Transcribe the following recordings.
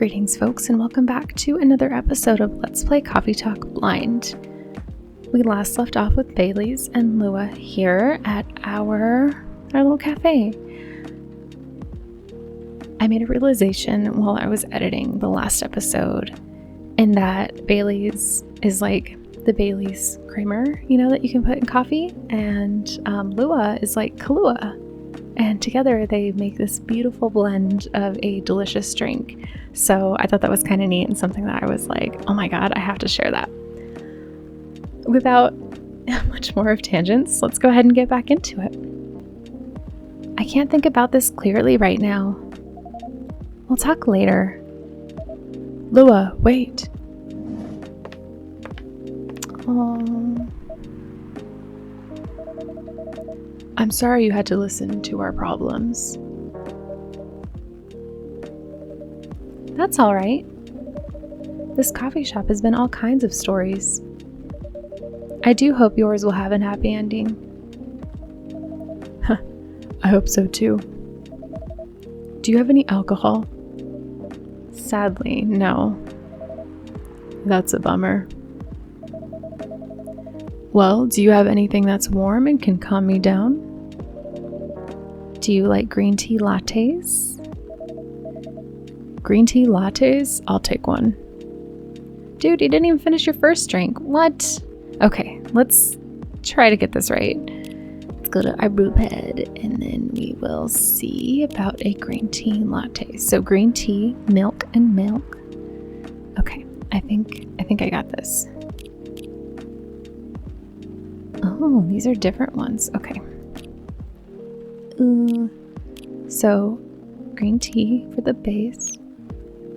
Greetings, folks, and welcome back to another episode of Let's Play Coffee Talk Blind. We last left off with Bailey's and Lua here at our little cafe. I made a realization while I was editing the last episode in that Bailey's is like the Bailey's creamer, that you can put in coffee, and Lua is like Kahlua. And together they make this beautiful blend of a delicious drink. So I thought that was kind of neat and something that I was like, oh my god, I have to share that. Without much more of tangents, let's go ahead and get back into it. I can't think about this clearly right now. We'll talk later. Lua, wait. I'm sorry you had to listen to our problems. That's all right. This coffee shop has been all kinds of stories. I do hope yours will have a happy ending. I hope so too. Do you have any alcohol? Sadly, no. That's a bummer. Well, do you have anything that's warm and can calm me down? Do you like green tea lattes? Green tea lattes? I'll take one. Dude, you didn't even finish your first drink. What? Okay, let's try to get this right. Let's go to our brew pad and then we will see about a green tea latte. So green tea, milk, and milk. Okay, I think I got this. Oh, these are different ones. Okay. So, green tea for the base,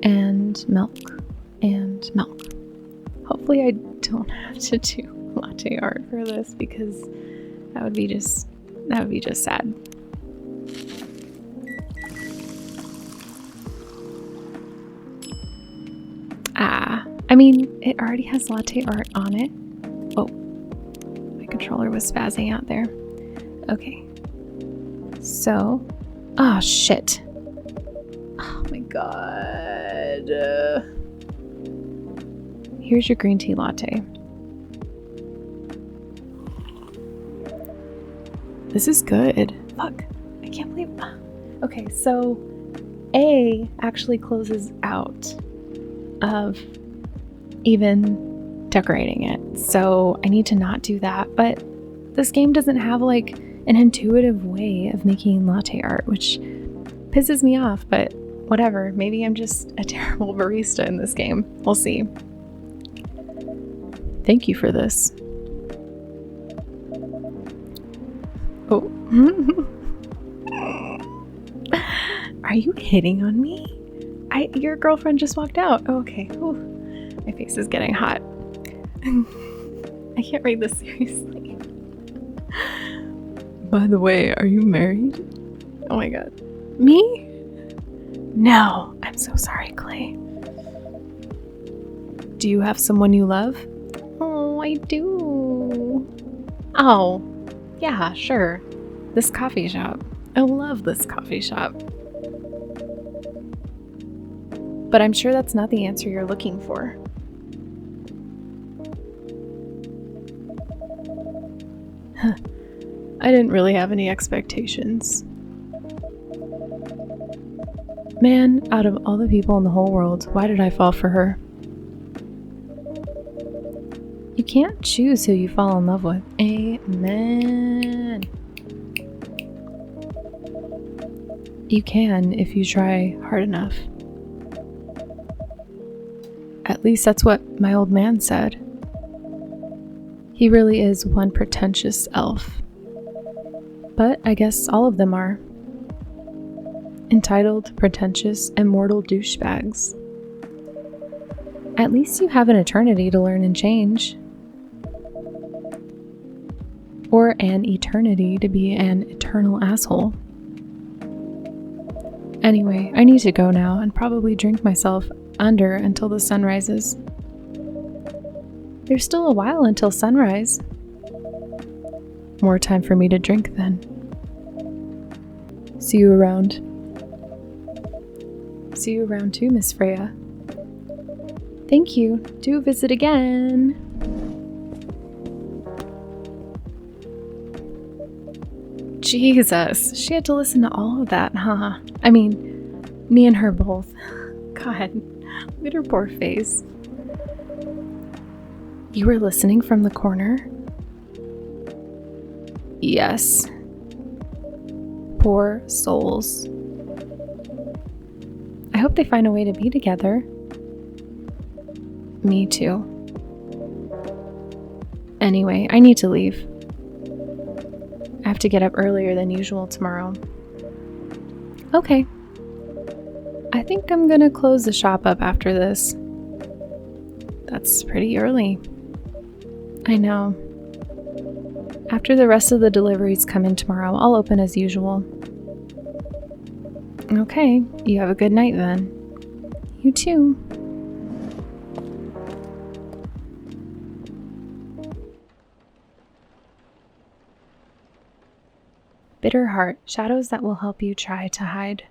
and milk, Hopefully I don't have to do latte art for this because that would be just sad. I mean, it already has latte art on it. Oh. Controller was spazzing out there. Okay. So, oh shit. Oh my god. Here's your green tea latte. This is good. Fuck. I can't believe. Okay, so A actually closes out of even decorating it, so I need to not do that. But this game doesn't have like an intuitive way of making latte art, which pisses me off, but whatever. Maybe I'm just a terrible barista in this game. We'll see. Thank you for this. Oh. Are you hitting on me? Your girlfriend just walked out. Oh, okay. Ooh. My face is getting hot. I can't read this seriously. By the way, are you married? Oh my god. Me? No. I'm so sorry, Clay. Do you have someone you love? Oh, I do. Oh, yeah, sure. This coffee shop. I love this coffee shop. But I'm sure that's not the answer you're looking for. I didn't really have any expectations. Man, out of all the people in the whole world, why did I fall for her? You can't choose who you fall in love with. Amen. You can if you try hard enough. At least that's what my old man said. He really is one pretentious elf. But I guess all of them are. Entitled, pretentious, immortal douchebags. At least you have an eternity to learn and change. Or an eternity to be an eternal asshole. Anyway, I need to go now and probably drink myself under until the sun rises. There's still a while until sunrise. More time for me to drink then. See you around. See you around too, Miss Freya. Thank you. Do visit again. Jesus, she had to listen to all of that, huh? I mean, me and her both. God, look at her poor face. You were listening from the corner? Yes. Poor souls. I hope they find a way to be together. Me too. Anyway, I need to leave. I have to get up earlier than usual tomorrow. Okay. I think I'm gonna close the shop up after this. That's pretty early. I know. After the rest of the deliveries come in tomorrow, I'll open as usual. Okay, you have a good night then. You too. Bitter heart, shadows that will help you try to hide.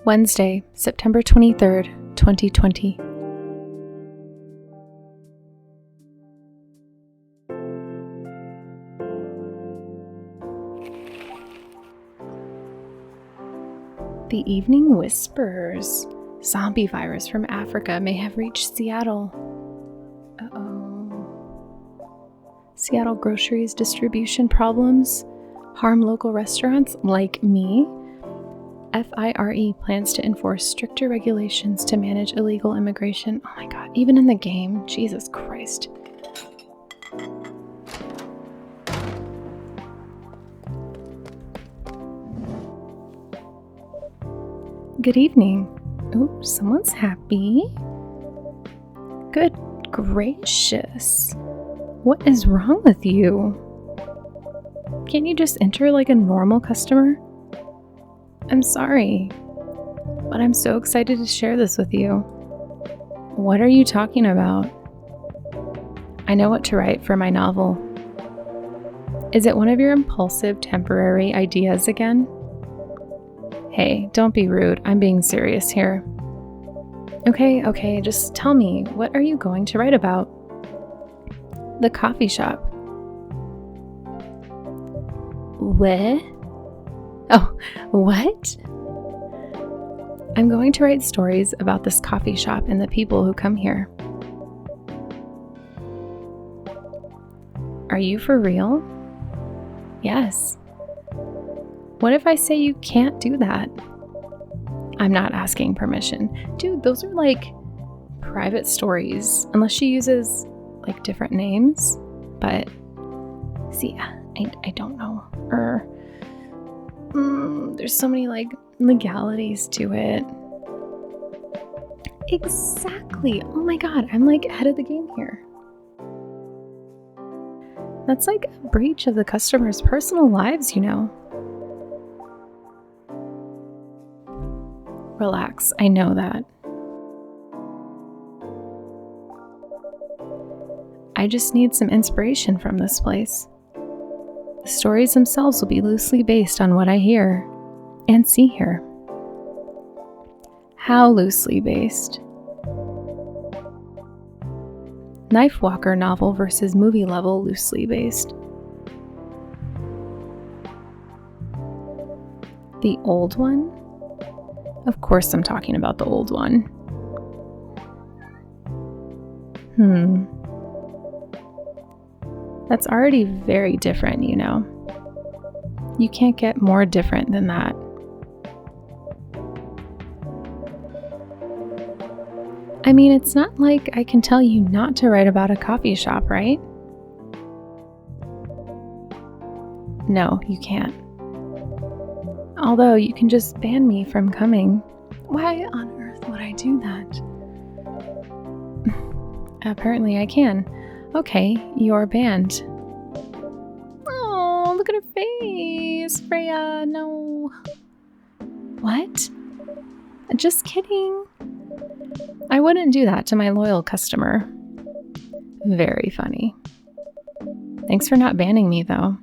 Wednesday, September 23rd, 2020. The evening whispers. Zombie virus from Africa may have reached Seattle. Seattle groceries distribution problems harm local restaurants like me. FIRE plans to enforce stricter regulations to manage illegal immigration. Oh my god, even in the game. Jesus Christ. Good evening. Oh, someone's happy. Good gracious. What is wrong with you? Can't you just enter like a normal customer? I'm sorry, but I'm so excited to share this with you. What are you talking about? I know what to write for my novel. Is it one of your impulsive, temporary ideas again? Hey, don't be rude. I'm being serious here. Okay, just tell me, what are you going to write about? The coffee shop. What? Oh, what? I'm going to write stories about this coffee shop and the people who come here. Are you for real? Yes. What if I say you can't do that? I'm not asking permission. Dude, those are like private stories, unless she uses like different names. But see, I don't know. There's so many like legalities to it. Exactly. Oh my god, I'm like ahead of the game here. That's like a breach of the customer's personal lives, you know. Relax, I know that. I just need some inspiration from this place. The stories themselves will be loosely based on what I hear and see here. How loosely based? Knife Walker novel versus movie level loosely based. The old one? Of course I'm talking about the old one. That's already very different, you know. You can't get more different than that. I mean, it's not like I can tell you not to write about a coffee shop, right? No, you can't. Although you can just ban me from coming. Why on earth would I do that? Apparently I can. Okay, you're banned. Oh, look at her face. Freya, no. What? Just kidding. I wouldn't do that to my loyal customer. Very funny. Thanks for not banning me, though.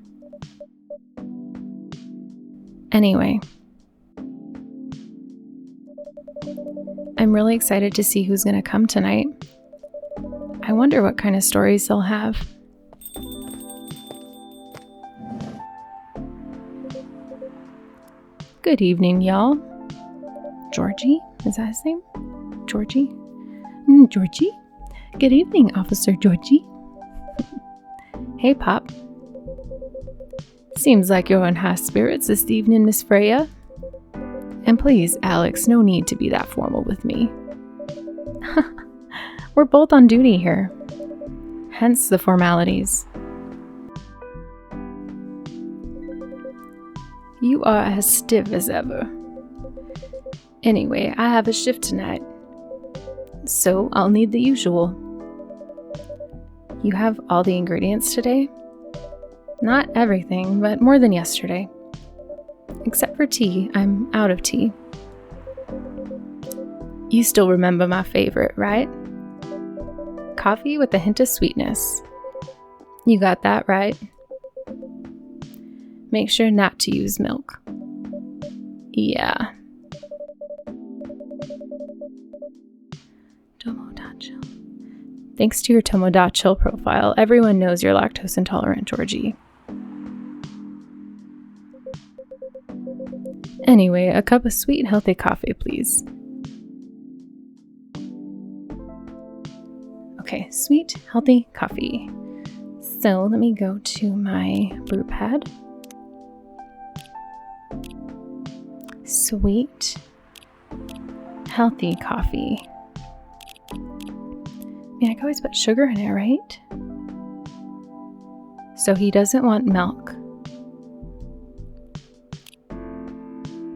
Anyway, I'm really excited to see who's going to come tonight. I wonder what kind of stories they'll have. Good evening, y'all. Georgie? Is that his name? Georgie? Georgie? Good evening, Officer Georgie. Hey, Pop. Seems like you're in high spirits this evening, Miss Freya. And please, Alex, no need to be that formal with me. We're both on duty here. Hence the formalities. You are as stiff as ever. Anyway, I have a shift tonight, so I'll need the usual. You have all the ingredients today? Not everything, but more than yesterday. Except for tea, I'm out of tea. You still remember my favorite, right? Coffee with a hint of sweetness. You got that right. Make sure not to use milk. Yeah. Tomodachi. Thanks to your Tomodachi profile, everyone knows you're lactose intolerant, Georgie. Anyway, a cup of sweet, healthy coffee, please. Okay, sweet, healthy coffee. So let me go to my brew pad. Sweet, healthy coffee. I mean, I can always put sugar in it, right? So he doesn't want milk.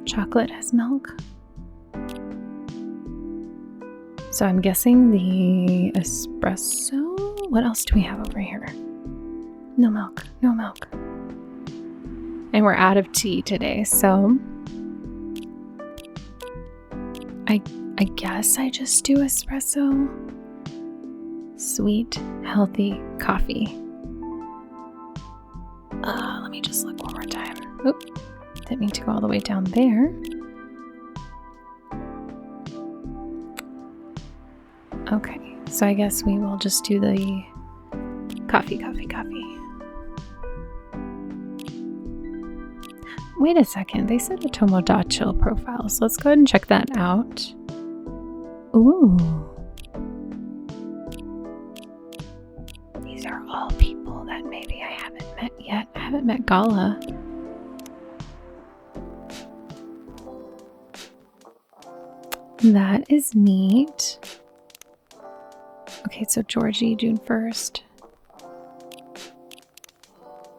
Chocolate has milk. So I'm guessing the espresso. What else do we have over here? No milk, no milk. And we're out of tea today, so I guess I just do espresso. Sweet, healthy coffee. Let me just look one more time. Oop, didn't mean to go all the way down there. Okay, so I guess we will just do the coffee. Wait a second, they said a Tomodachi profile, so let's go ahead and check that out. Ooh. These are all people that maybe I haven't met yet. I haven't met Gala. That is neat. Okay, so Georgie, June 1st.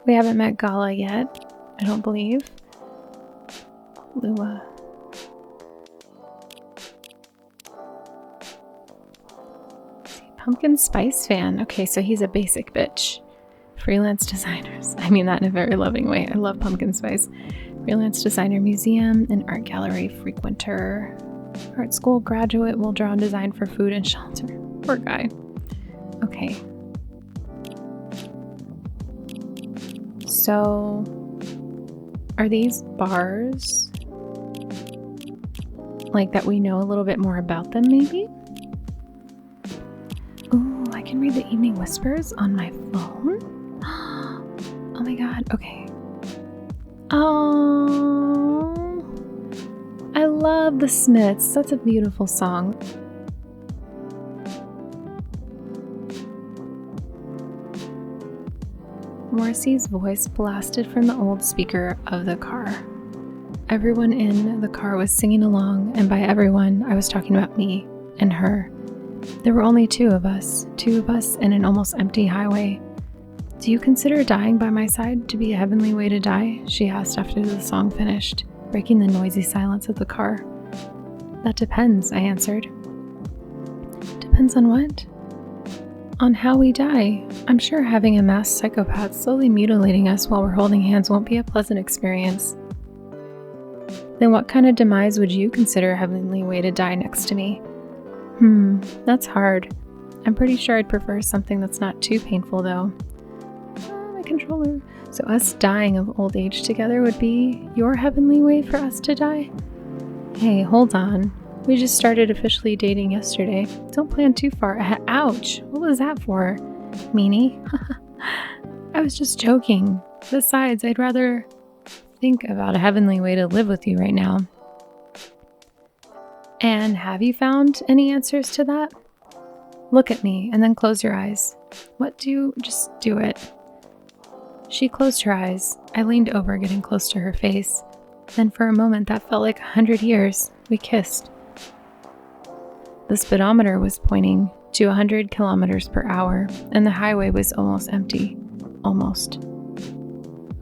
We haven't met Gala yet, I don't believe. Lua. Pumpkin spice fan. Okay, so he's a basic bitch. Freelance designers. I mean that in a very loving way. I love pumpkin spice. Freelance designer museum and art gallery frequenter. Art school graduate will draw and design for food and shelter. Poor guy. Okay. So, are these bars like that we know a little bit more about them maybe? Ooh, I can read the evening whispers on my phone? Oh my god, okay. Oh, I love the Smiths. That's a beautiful song. Morrissey's voice blasted from the old speaker of the car. Everyone in the car was singing along, and by everyone, I was talking about me and her. There were only two of us in an almost empty highway. Do you consider dying by my side to be a heavenly way to die? She asked after the song finished, breaking the noisy silence of the car. That depends, I answered. Depends on what? On how we die. I'm sure having a masked psychopath slowly mutilating us while we're holding hands won't be a pleasant experience. Then what kind of demise would you consider a heavenly way to die next to me? That's hard. I'm pretty sure I'd prefer something that's not too painful though. My controller. So us dying of old age together would be your heavenly way for us to die? Hey, hold on. We just started officially dating yesterday. Don't plan too far ahead. Ouch! What was that for? Meanie? I was just joking. Besides, I'd rather think about a heavenly way to live with you right now. And have you found any answers to that? Look at me and then close your eyes. Just do it. She closed her eyes. I leaned over, getting close to her face. Then for a moment that felt like 100 years. We kissed. The speedometer was pointing to 100 kilometers per hour, and the highway was almost empty. Almost.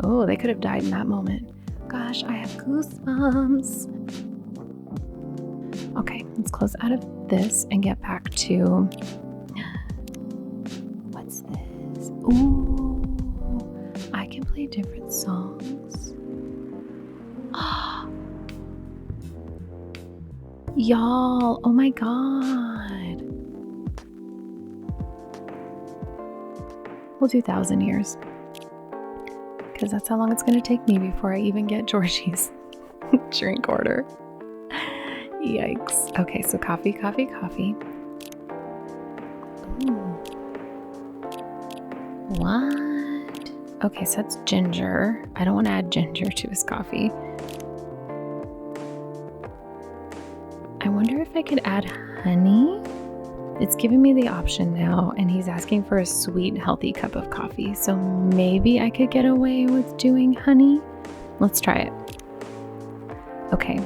Oh, they could have died in that moment. Gosh, I have goosebumps. Okay, let's close out of this and get back to... What's this? Ooh, I can play different songs. Y'all, oh my god. We'll do 1,000 years. Because that's how long it's going to take me before I even get Georgie's drink order. Yikes. Okay, so coffee. Ooh. What? Okay, so that's ginger. I don't want to add ginger to his coffee. I wonder if I could add honey? It's giving me the option now, and he's asking for a sweet, healthy cup of coffee. So maybe I could get away with doing honey? Let's try it. Okay.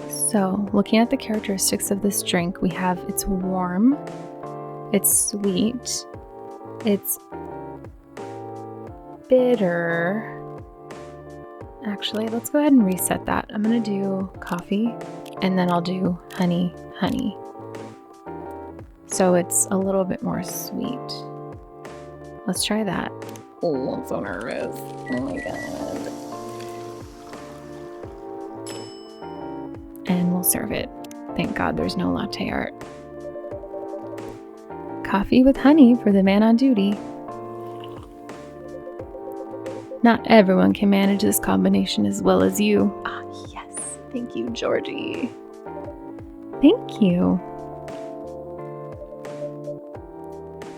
So looking at the characteristics of this drink, we have it's warm, it's sweet, it's bitter. Actually, let's go ahead and reset that. I'm going to do coffee, and then I'll do honey. So it's a little bit more sweet. Let's try that. Oh, I'm so nervous. Oh my god. And we'll serve it. Thank God there's no latte art. Coffee with honey for the man on duty. Not everyone can manage this combination as well as you. Ah, yes. Thank you, Georgie. Thank you.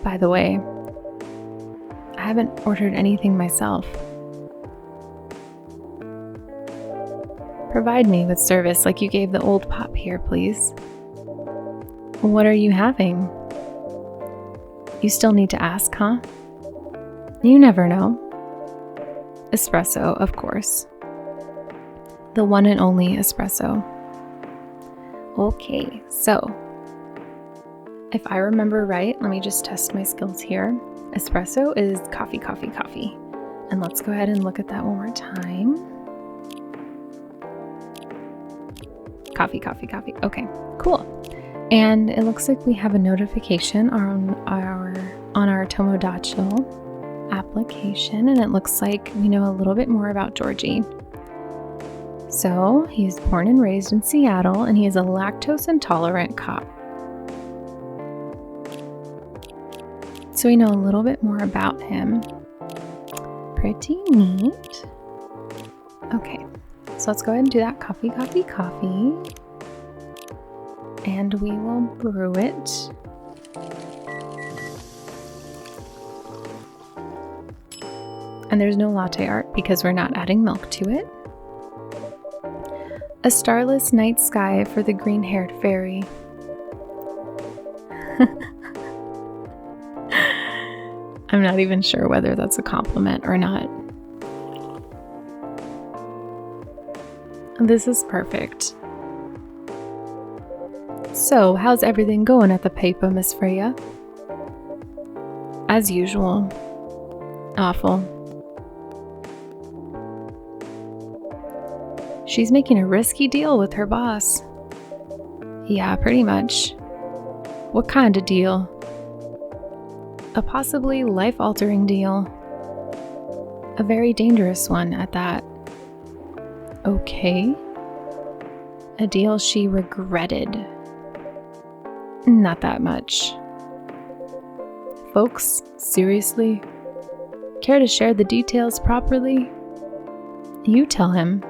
By the way, I haven't ordered anything myself. Provide me with service like you gave the old pop here, please. What are you having? You still need to ask, huh? You never know. Espresso, of course. The one and only espresso. Okay, so if I remember right, let me just test my skills here. Espresso is coffee. And let's go ahead and look at that one more time. Coffee. Okay, cool. And it looks like we have a notification on our Tomodachi application, and it looks like we know a little bit more about Georgie. So he's born and raised in Seattle, and he is a lactose intolerant cop. So we know a little bit more about him. Pretty neat. Okay, so let's go ahead and do that coffee. And we will brew it. And there's no latte art because we're not adding milk to it. A starless night sky for the green-haired fairy. I'm not even sure whether that's a compliment or not. This is perfect. So, how's everything going at the paper, Miss Freya? As usual. Awful. She's making a risky deal with her boss. Yeah, pretty much. What kind of deal? A possibly life-altering deal. A very dangerous one at that. Okay. A deal she regretted. Not that much. Folks, seriously? Care to share the details properly? You tell him.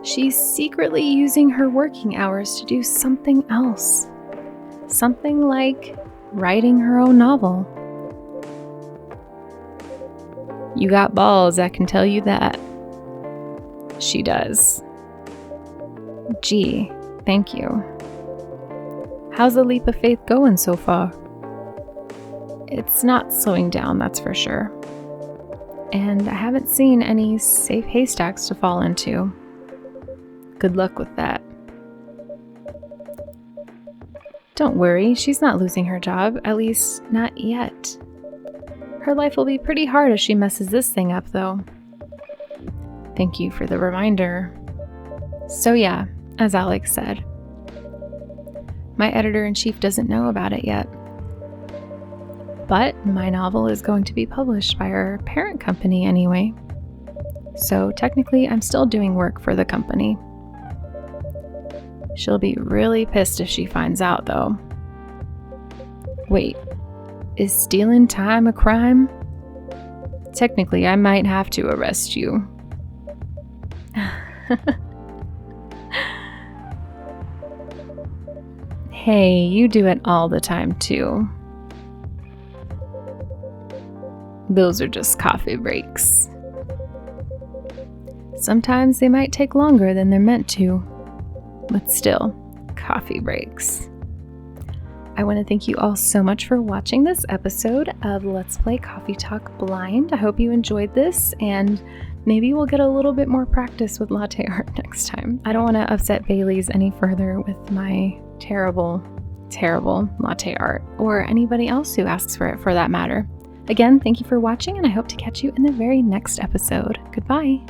She's secretly using her working hours to do something else. Something like writing her own novel. You got balls, I can tell you that. She does. Gee, thank you. How's the leap of faith going so far? It's not slowing down, that's for sure. And I haven't seen any safe haystacks to fall into. Good luck with that. Don't worry, she's not losing her job, at least not yet. Her life will be pretty hard if she messes this thing up, though. Thank you for the reminder. So yeah, as Alex said, my editor-in-chief doesn't know about it yet. But my novel is going to be published by our parent company anyway. So technically, I'm still doing work for the company. She'll be really pissed if she finds out, though. Wait, is stealing time a crime? Technically, I might have to arrest you. Hey, you do it all the time, too. Those are just coffee breaks. Sometimes they might take longer than they're meant to, but still, coffee breaks. I want to thank you all so much for watching this episode of Let's Play Coffee Talk Blind. I hope you enjoyed this, and maybe we'll get a little bit more practice with latte art next time. I don't want to upset Bailey's any further with my terrible latte art, or anybody else who asks for it for that matter. Again, thank you for watching, and I hope to catch you in the very next episode. Goodbye.